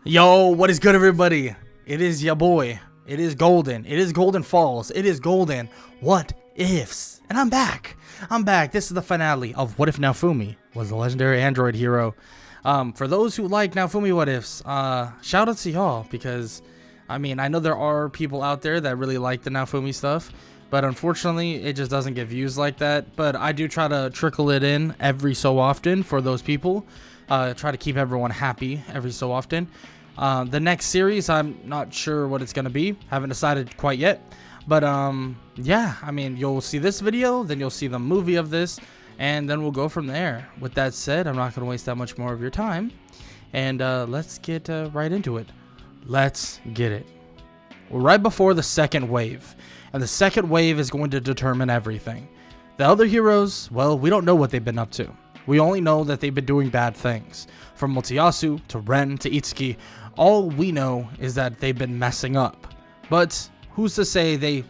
Yo, what is good, everybody? It is ya boy. It is Golden. It is Golden Falls. It is Golden What Ifs. And I'm back. This is the finale of What If Naofumi was a legendary android hero. For those who like Naofumi What Ifs, shout out to y'all, because I mean, I know there are people out there that really like the Naofumi stuff, but unfortunately it just doesn't get views like that. But I do try to trickle it in every so often for those people. Try to keep everyone happy every so often. The next series, I'm not sure what it's going to be. Haven't decided quite yet. But yeah, I mean, you'll see this video, then you'll see the movie of this, and then we'll go from there. With that said, I'm not going to waste that much more of your time. And let's get right into it. Let's get it. We're right before the second wave. And the second wave is going to determine everything. The other heroes, well, we don't know what they've been up to. We only know that they've been doing bad things. From Motoyasu to Ren to Itsuki, all we know is that they've been messing up. But who's to say they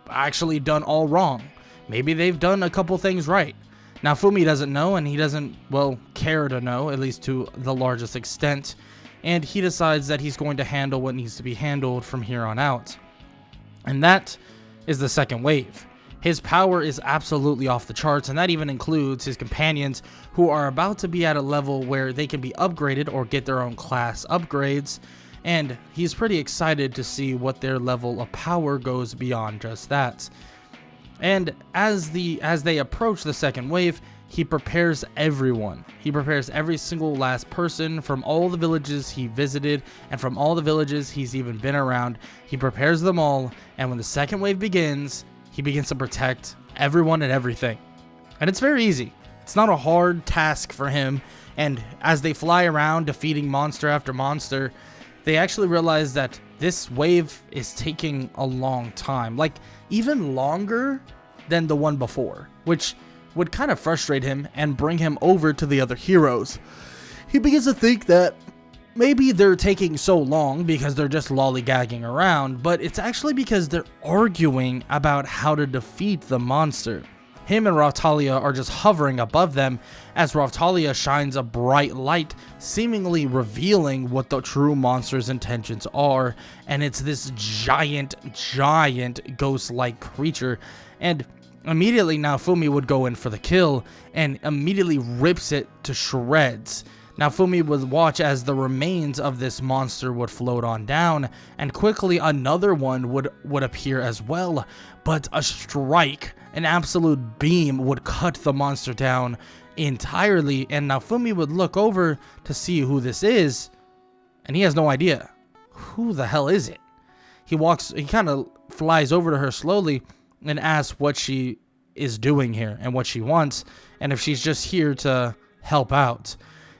actually done all wrong? Maybe they've done a couple things right. Naofumi doesn't know, and he doesn't, well, care to know, at least to the largest extent. And he decides that he's going to handle what needs to be handled from here on out. And that is the second wave. His power is absolutely off the charts, and that even includes his companions, who are about to be at a level where they can be upgraded or get their own class upgrades, and he's pretty excited to see what their level of power goes beyond just that. And as they approach the second wave, he prepares everyone. He prepares every single last person from all the villages he visited and from all the villages he's even been around. He prepares them all, and when the second wave begins, he begins to protect everyone and everything. And it's very easy. It's not a hard task for him. And as they fly around defeating monster after monster, they actually realize that this wave is taking a long time. Like, even longer than the one before, which would kind of frustrate him and bring him over to the other heroes. He begins to think that maybe they're taking so long because they're just lollygagging around, but it's actually because they're arguing about how to defeat the monster. Him and Raphtalia are just hovering above them as Raphtalia shines a bright light, seemingly revealing what the true monster's intentions are, and it's this giant ghost-like creature. And immediately Naofumi would go in for the kill and immediately rips it to shreds. Naofumi would watch as the remains of this monster would float on down, and quickly another one would appear as well. But a strike, an absolute beam, would cut the monster down entirely, and Naofumi would look over to see who this is, and he has no idea. Who the hell is it? He kind of flies over to her slowly and asks what she is doing here and what she wants, and if she's just here to help out.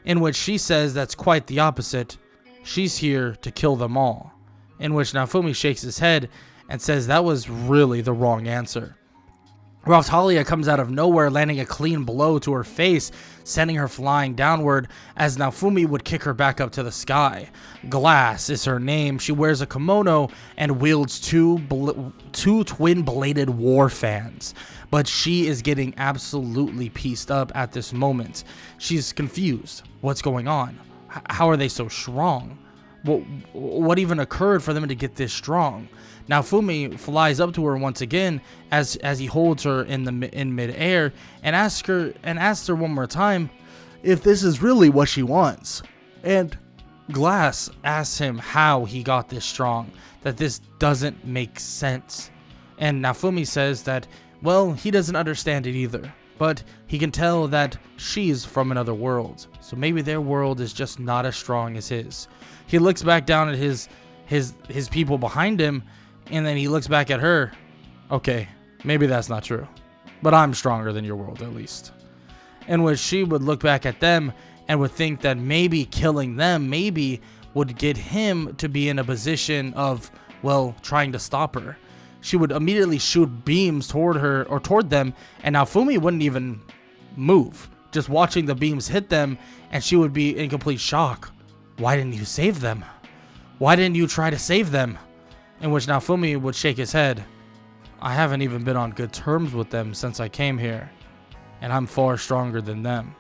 In which she says that's quite the opposite. She's here to kill them all. In which Naofumi shakes his head and says that was really the wrong answer. Raphtalia comes out of nowhere, landing a clean blow to her face, sending her flying downward as Naofumi would kick her back up to the sky. Glass is her name. She wears a kimono and wields two twin-bladed war fans. But she is getting absolutely pieced up at this moment. She's confused. What's going on? How are they so strong? What even occurred for them to get this strong? Naofumi flies up to her once again as he holds her in midair and asks her one more time if this is really what she wants. And Glass asks him how he got this strong, that this doesn't make sense. And Naofumi says that, well, he doesn't understand it either, but he can tell that she's from another world, so maybe their world is just not as strong as his. He looks back down at his people behind him, and then he looks back at her. Okay, maybe that's not true, but I'm stronger than your world, at least. In which she would look back at them and would think that maybe killing them maybe would get him to be in a position of, well, trying to stop her. She would immediately shoot beams toward her or toward them, and Naofumi wouldn't even move, just watching the beams hit them, and she would be in complete shock. Why didn't you save them? Why didn't you try to save them? In which Naofumi would shake his head. I haven't even been on good terms with them since I came here, and I'm far stronger than them.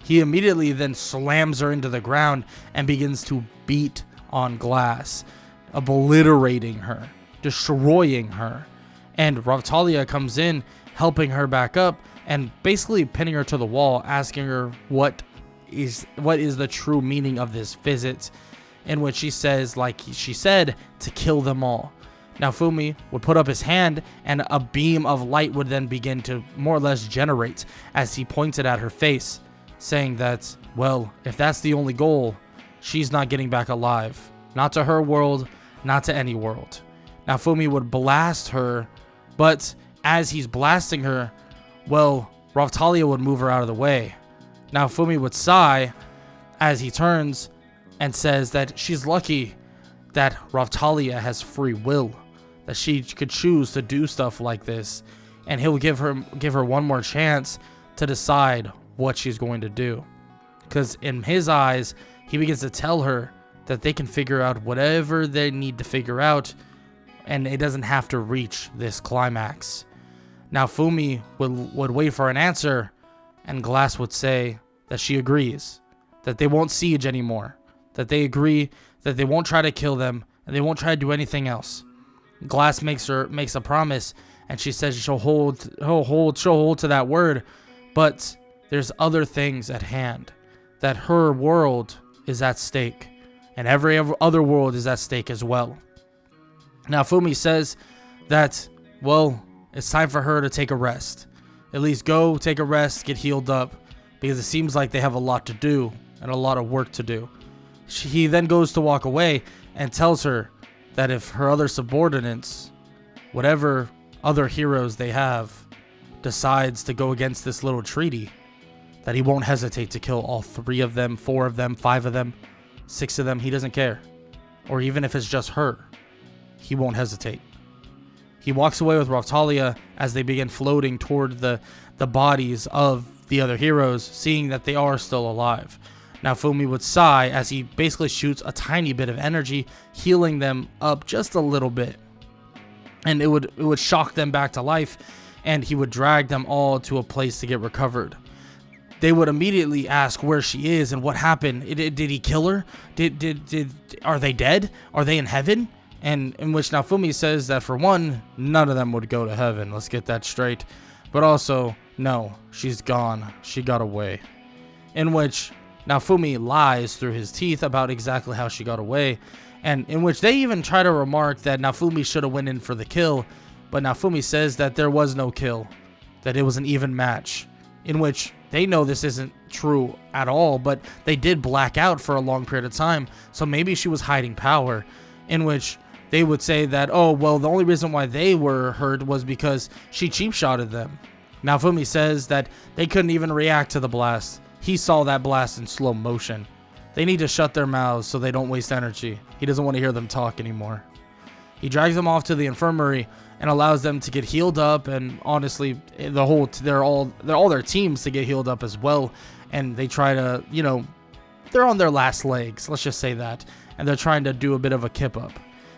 He immediately then slams her into the ground and begins to beat on Glass, obliterating her, destroying her. And Raphtalia comes in, helping her back up and basically pinning her to the wall, asking her what is the true meaning of this visit, in which she says, like she said, to kill them all. Naofumi would put up his hand, and a beam of light would then begin to more or less generate as he pointed at her face, saying that, well, if that's the only goal, she's not getting back alive. Not to her world, not to any world. Naofumi would blast her, but as he's blasting her, well, Raphtalia would move her out of the way. Naofumi would sigh as he turns and says that she's lucky that Raphtalia has free will, that she could choose to do stuff like this, and he'll give her one more chance to decide what she's going to do. Because in his eyes, he begins to tell her that they can figure out whatever they need to figure out, and it doesn't have to reach this climax. Naofumi would wait for an answer, and Glass would say that she agrees, that they won't siege anymore, that they agree that they won't try to kill them, and they won't try to do anything else. Glass makes a promise, and she says she'll hold to that word, but there's other things at hand, that her world is at stake, and every other world is at stake as well. Naofumi says that, well, it's time for her to take a rest. At least go take a rest, get healed up, because it seems like they have a lot to do and a lot of work to do. He then goes to walk away and tells her that if her other subordinates, whatever other heroes they have, decides to go against this little treaty, that he won't hesitate to kill all 3 of them, 4 of them, 5 of them, 6 of them. He doesn't care. Or even if it's just her, he won't hesitate. He walks away with Raphtalia as they begin floating toward the bodies of the other heroes, seeing that they are still alive. Naofumi would sigh as he basically shoots a tiny bit of energy, healing them up just a little bit. And it would shock them back to life, and he would drag them all to a place to get recovered. They would immediately ask where she is and what happened. Did he kill her? Are they dead? Are they in heaven? And in which Naofumi says that for one, none of them would go to heaven. Let's get that straight. But also, no, she's gone. She got away. In which Naofumi lies through his teeth about exactly how she got away. And in which they even try to remark that Naofumi should have went in for the kill. But Naofumi says that there was no kill. That it was an even match. In which they know this isn't true at all. But they did black out for a long period of time. So maybe she was hiding power. In which they would say that, oh, well, the only reason why they were hurt was because she cheap-shotted them. Naofumi says that they couldn't even react to the blast. He saw that blast in slow motion. They need to shut their mouths so they don't waste energy. He doesn't want to hear them talk anymore. He drags them off to the infirmary and allows them to get healed up, and honestly, they're all their teams to get healed up as well. And they try to, they're on their last legs, let's just say that, and they're trying to do a bit of a kip up.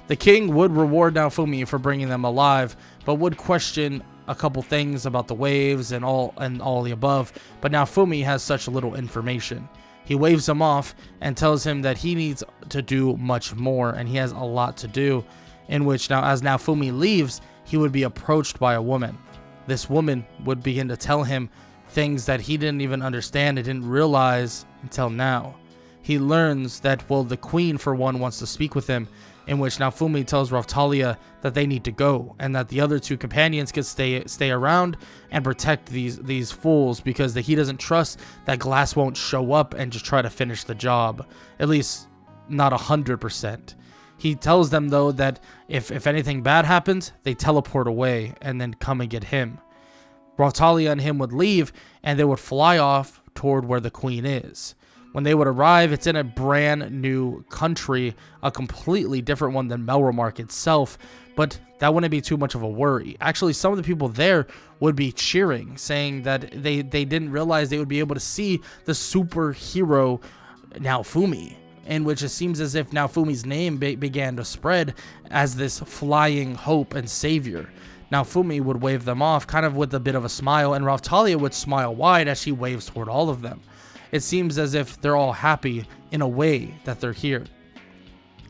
The king would reward Naofumi for bringing them alive, but would question a couple things about the waves and all the above. But Naofumi has such little information. He waves him off and tells him that he needs to do much more, and he has a lot to do. In which now, as Naofumi leaves, he would be approached by a woman. This woman would begin to tell him things that he didn't even understand and didn't realize until now. He learns that, well, the queen, for one, wants to speak with him, in which Naofumi tells Raphtalia that they need to go, and that the other 2 companions could stay around and protect these fools, because he doesn't trust that Glass won't show up and just try to finish the job. At least, not 100%. He tells them, though, that if anything bad happens, they teleport away and then come and get him. Raphtalia and him would leave, and they would fly off toward where the queen is. When they would arrive, it's in a brand new country, a completely different one than Melromark itself, but that wouldn't be too much of a worry. Actually, some of the people there would be cheering, saying that they didn't realize they would be able to see the superhero Naofumi, in which it seems as if Naofumi's name began to spread as this flying hope and savior. Naofumi would wave them off, kind of with a bit of a smile, and Raphtalia would smile wide as she waves toward all of them. it seems as if they're all happy in a way that they're here.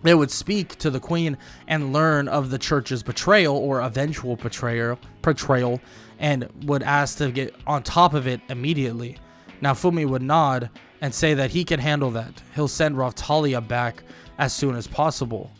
They would speak to the queen and learn of the church's betrayal or eventual portrayal, and would ask to get on top of it immediately. Naofumi would nod and say that he can handle that. He'll send Raftalia back as soon as possible.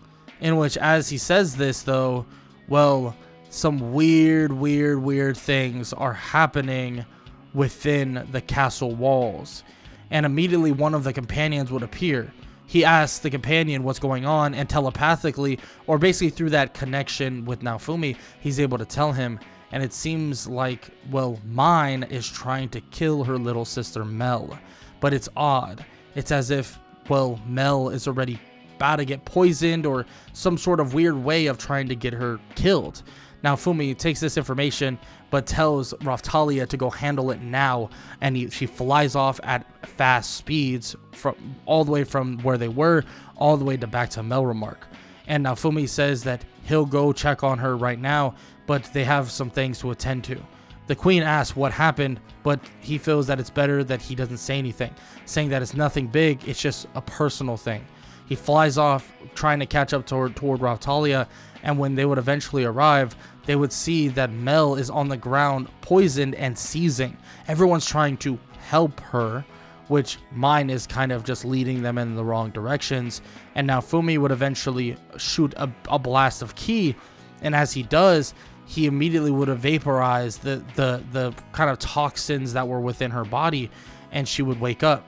In which, as he says this though, well, some weird things are happening within the castle walls. And immediately one of the companions would appear. He asks the companion what's going on, and telepathically, or basically through that connection with Naofumi, he's able to tell him. And it seems like, well, Mine is trying to kill her little sister Mel. But it's odd. It's as if, well, Mel is already about to get poisoned, or some sort of weird way of trying to get her killed. Naofumi takes this information, but tells Raftalia to go handle it now, and she flies off at fast speeds, from all the way from where they were, all the way back to Melremark. And Naofumi says that he'll go check on her right now, but they have some things to attend to. The queen asks what happened, but he feels that it's better that he doesn't say anything, saying that it's nothing big, it's just a personal thing. He flies off, trying to catch up toward Raftalia, and when they would eventually arrive, they would see that Mel is on the ground, poisoned and seizing. Everyone's trying to help her, which Mine is kind of just leading them in the wrong directions. And Naofumi would eventually shoot a blast of ki, and as he does, he immediately would have vaporized the kind of toxins that were within her body, and she would wake up.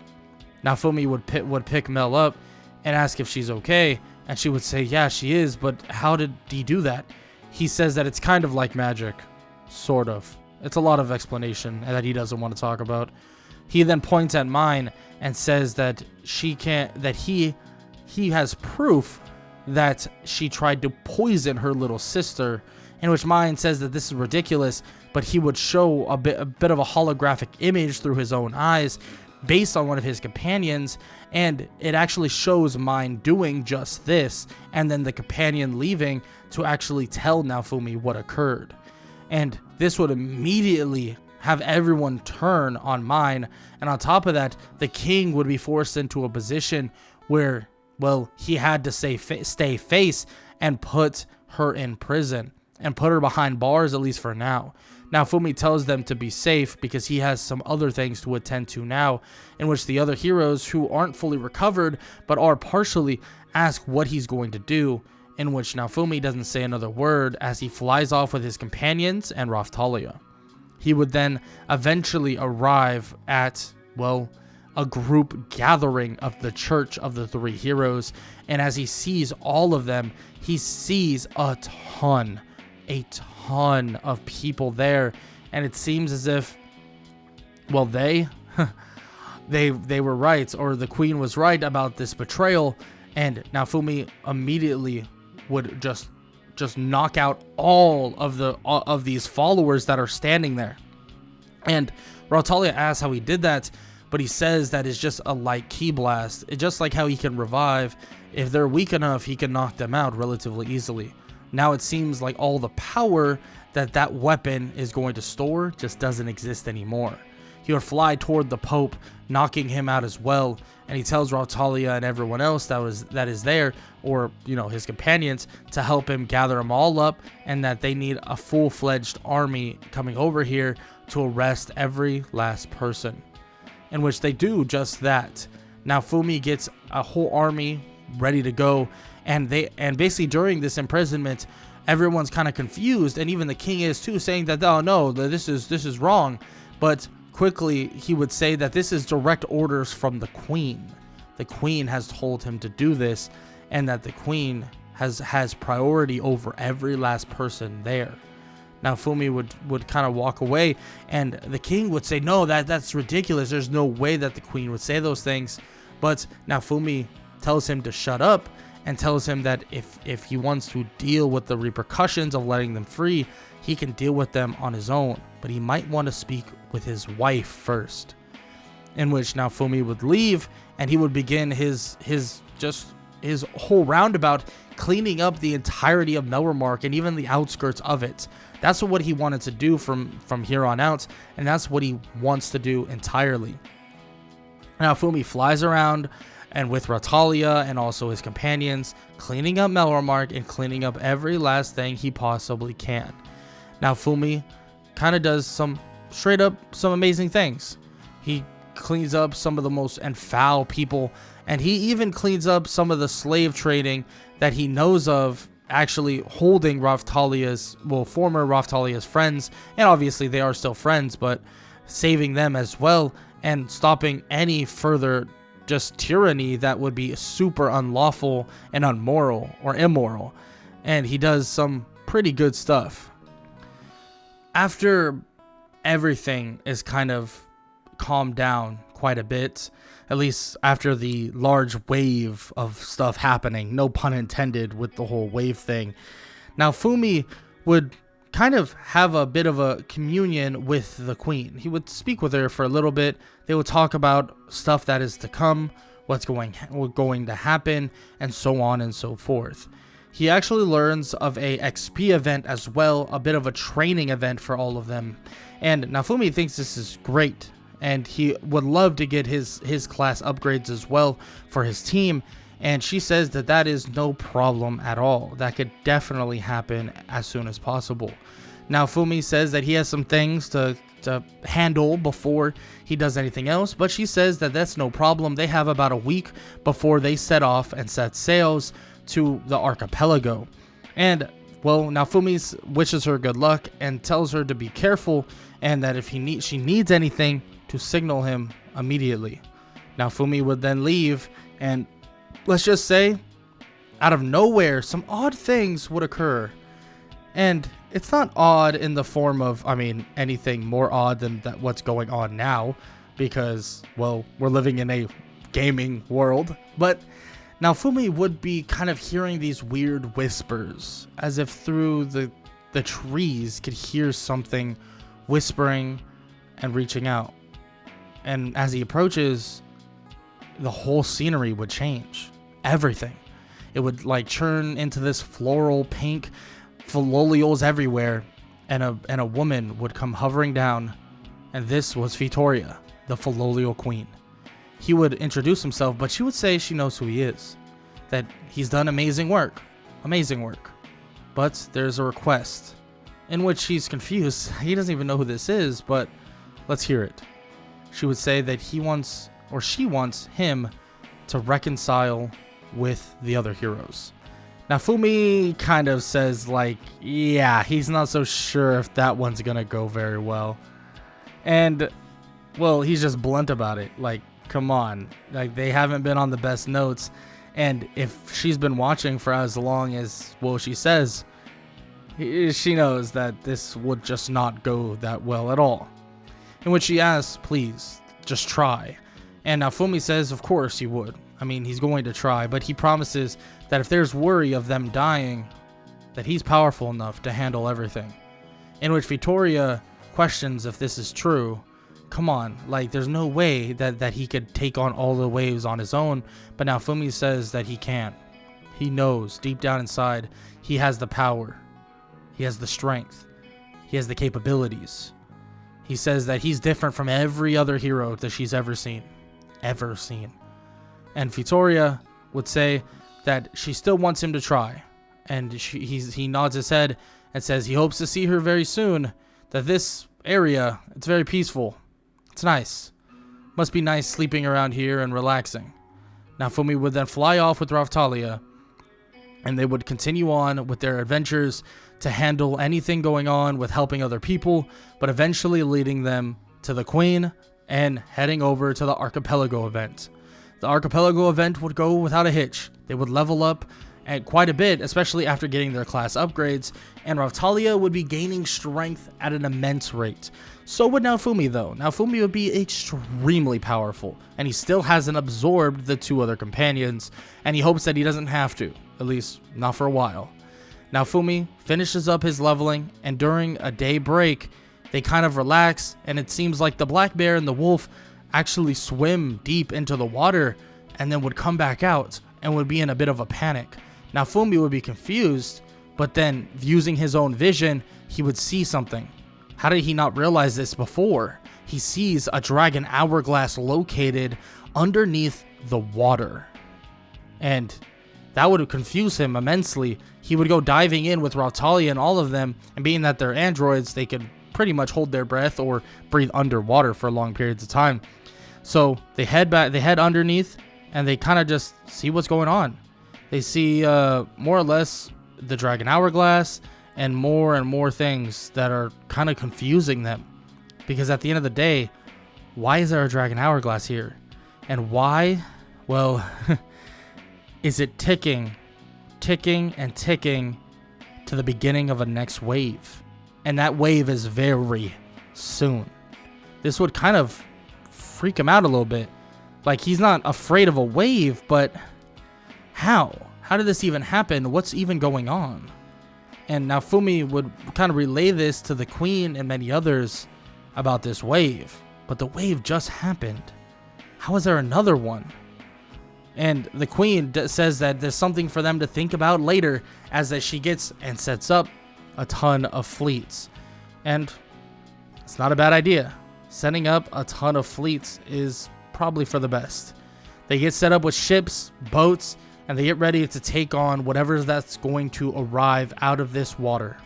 Naofumi would pick Mel up and ask if she's okay, and she would say, yeah, she is, but how did he do that? He says that it's kind of like magic, sort of. It's a lot of explanation that he doesn't want to talk about. He then points at Mine and says that he has proof that she tried to poison her little sister, in which Mine says that this is ridiculous, but he would show a bit of a holographic image through his own eyes based on one of his companions, and it actually shows Mine doing just this, and then the companion leaving to actually tell Naofumi what occurred. And this would immediately have everyone turn on Mine, and on top of that, the king would be forced into a position where, well, he had to stay face and put her in prison, and put her behind bars, at least for now. Naofumi tells them to be safe because he has some other things to attend to now, in which the other heroes who aren't fully recovered but are partially ask what he's going to do, in which Naofumi doesn't say another word as he flies off with his companions and Raftalia. He would then eventually arrive at, well, a group gathering of the Church of the Three Heroes, and as he sees all of them, he sees a ton of people there, and it seems as if, well, they were right, or the queen was right about this betrayal, and Naofumi immediately would just knock out all of these followers that are standing there. And Raftalia asks how he did that, but he says that it's just a light ki blast. It's just like how he can revive. If they're weak enough, he can knock them out relatively easily. Now it seems like all the power that weapon is going to store just doesn't exist anymore. He would fly toward the Pope, knocking him out as well, and he tells Raftalia and everyone else that is there, or his companions, to help him gather them all up, and that they need a full-fledged army coming over here to arrest every last person. In which they do just that. Naofumi gets a whole army ready to go, and basically during this imprisonment, everyone's kind of confused, and even the king is too, saying that, oh no, this is wrong. But quickly he would say that this is direct orders from the queen. The queen has told him to do this, and that the queen has priority over every last person there. Naofumi would kind of walk away, and the king would say, no, that's ridiculous. There's no way that the queen would say those things. But Naofumi tells him to shut up, and tells him that if he wants to deal with the repercussions of letting them free, he can deal with them on his own, but he might want to speak with his wife first. In which Naofumi would leave, and he would begin his whole roundabout, cleaning up the entirety of Melremark and even the outskirts of it. That's what he wanted to do from here on out, and that's what he wants to do entirely. Naofumi flies around and with Ratalia and also his companions, cleaning up Melromark and cleaning up every last thing he possibly can. Naofumi kind of does some amazing things. He cleans up some of the most foul people, and he even cleans up some of the slave trading that he knows of, actually holding former Raftalia's friends, and obviously they are still friends, but saving them as well, and stopping any further just tyranny that would be super unlawful and unmoral or immoral. And he does some pretty good stuff. After everything is kind of calmed down quite a bit, at least after the large wave of stuff happening, no pun intended with the whole wave thing, Naofumi would kind of have a bit of a communion with the queen. He would speak with her for a little bit. They would talk about stuff that is to come, what's going to happen, and so on and so forth. He actually learns of a XP event as well, a bit of a training event for all of them. And Naofumi thinks this is great, and he would love to get his class upgrades as well for his team. And she says that that is no problem at all. That could definitely happen as soon as possible. Naofumi says that he has some things to handle before he does anything else, but she says that that's no problem. They have about a week before they set off and set sails to the archipelago. And, well, Naofumi wishes her good luck and tells her to be careful, and that if she needs anything, to signal him immediately. Naofumi would then leave, and let's just say, out of nowhere, some odd things would occur. And it's not odd in the form of, anything more odd than what's going on now, because, well, we're living in a gaming world. But Naofumi would be kind of hearing these weird whispers, as if through the trees could hear something whispering and reaching out. And as he approaches, the whole scenery would change. Everything. It would turn into this floral pink, folios everywhere, and a woman would come hovering down, and this was Vittoria, the Folial Queen. He would introduce himself, but she would say she knows who he is, that he's done amazing work, but there's a request, in which he's confused. He doesn't even know who this is, but let's hear it. She would say that she wants him to reconcile with the other heroes. Naofumi kind of says, yeah, he's not so sure if that one's gonna go very well. And, well, he's just blunt about it. Come on. They haven't been on the best notes. And if she's been watching for as long as, well, she says, she knows that this would just not go that well at all. In which she asks, please, just try. And Naofumi says, of course he would. He's going to try, but he promises that if there's worry of them dying, that he's powerful enough to handle everything. In which Vittoria questions if this is true. Come on, there's no way that he could take on all the waves on his own, but Naofumi says that he can. He knows deep down inside he has the power. He has the strength. He has the capabilities. He says that he's different from every other hero that she's ever seen. And Vittoria would say that she still wants him to try. And he nods his head and says he hopes to see her very soon. That this area, it's very peaceful. It's nice. Must be nice sleeping around here and relaxing. Naofumi would then fly off with Raftalia, and they would continue on with their adventures to handle anything going on with helping other people, but eventually leading them to the Queen and heading over to the Archipelago event. The Archipelago event would go without a hitch. They would level up and quite a bit, especially after getting their class upgrades, and Raftalia would be gaining strength at an immense rate. So would Naofumi, though. Naofumi would be extremely powerful, and he still hasn't absorbed the two other companions, and he hopes that he doesn't have to, at least not for a while. Naofumi finishes up his leveling, and during a day break, they kind of relax, and it seems like the black bear and the wolf actually swim deep into the water, and then would come back out, and would be in a bit of a panic. Naofumi would be confused, but then, using his own vision, he would see something. How did he not realize this before? he sees a dragon hourglass located underneath the water. And that would confuse him immensely. He would go diving in with Raphtalia and all of them, and being that they're androids, they could pretty much hold their breath or breathe underwater for long periods of time. So they head back, they head underneath, and they kind of just see what's going on. They see more or less the dragon hourglass and more things that are kind of confusing them. Because at the end of the day, why is there a dragon hourglass here? And why? Well, is it ticking and ticking to the beginning of a next wave? And that wave is very soon. This would kind of freak him out a little bit. Like, he's not afraid of a wave, but how? How did this even happen? What's even going on? And Naofumi would kind of relay this to the queen and many others about this wave. But the wave just happened. How is there another one? And the queen says that there's something for them to think about later, as that she gets and sets up a ton of fleets. And it's not a bad idea. Setting up a ton of fleets is probably for the best. They get set up with ships, boats, and they get ready to take on whatever that's going to arrive out of this water.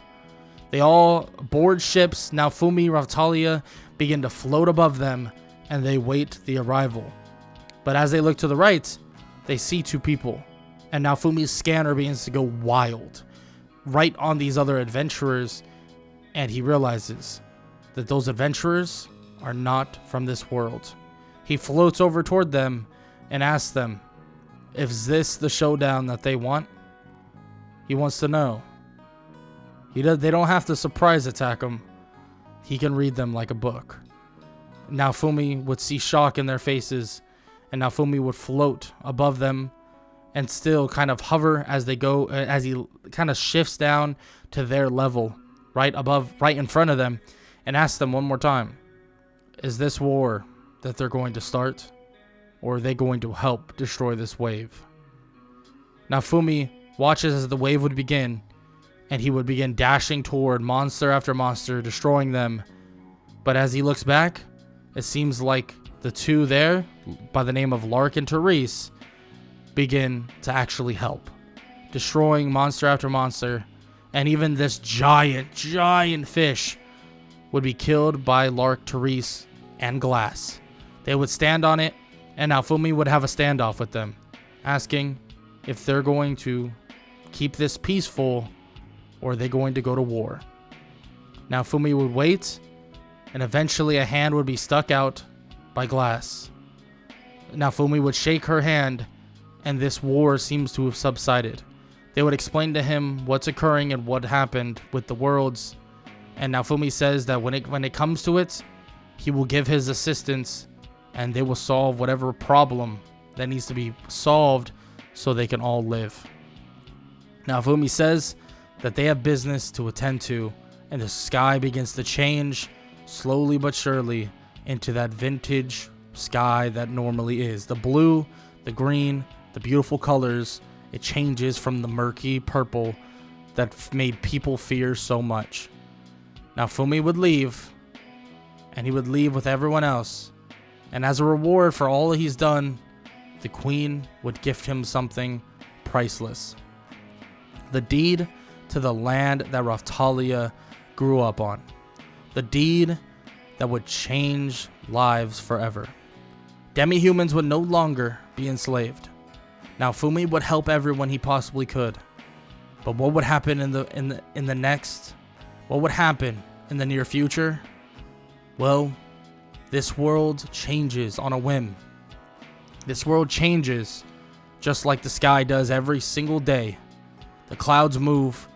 They all board ships. Naofumi, Raphtalia begin to float above them, and they wait the arrival. But as they look to the right, they see two people, and Naofumi's scanner begins to go wild right on these other adventurers, and he realizes that those adventurers are not from this world. He floats over toward them and asks them, is this the showdown that they want? He wants to know. They don't have to surprise attack him. He can read them like a book. Naofumi would see shock in their faces, and Naofumi would float above them and still kind of hover as they go, as he kind of shifts down to their level, right in front of them, and asks them one more time, is this war that they're going to start, or are they going to help destroy this wave? Naofumi watches as the wave would begin, and he would begin dashing toward monster after monster, destroying them. But as he looks back, it seems like the two there, by the name of Lark and Therese, begin to actually help, destroying monster after monster. And even this giant fish would be killed by Lark, Therese, and Glass. They would stand on it, and Naofumi would have a standoff with them, asking if they're going to keep this peaceful, or are they going to go to war. Naofumi would wait, and eventually a hand would be stuck out by Glass. Naofumi would shake her hand, and this war seems to have subsided. They would explain to him what's occurring and what happened with the worlds, and Naofumi says that when it comes to it, he will give his assistance, and they will solve whatever problem that needs to be solved so they can all live. Naofumi says that they have business to attend to, and the sky begins to change slowly but surely into that vintage sky that normally is. The blue, the green, the beautiful colors, it changes from the murky purple that made people fear so much. Naofumi would leave, and he would leave with everyone else. And as a reward for all he's done, the queen would gift him something priceless. The deed to the land that Raphtalia grew up on. The deed that would change lives forever. Demi-humans would no longer be enslaved. Naofumi would help everyone he possibly could. But what would happen in the next? What would happen in the near future? Well, this world changes on a whim. This world changes just like the sky does every single day. The clouds move,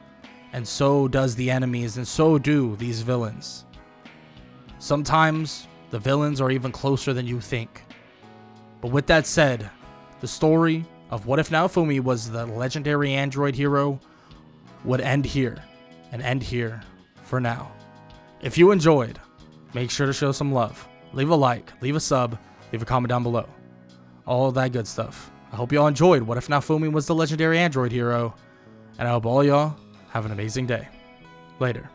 and so does the enemies, and so do these villains. Sometimes the villains are even closer than you think. But with that said, the story of What If Naofumi was the legendary android hero would end here, and end here for now. If you enjoyed, make sure to show some love. Leave a like, leave a sub, leave a comment down below. All that good stuff. I hope y'all enjoyed What If Naofumi was the legendary android hero, and I hope all y'all have an amazing day. Later.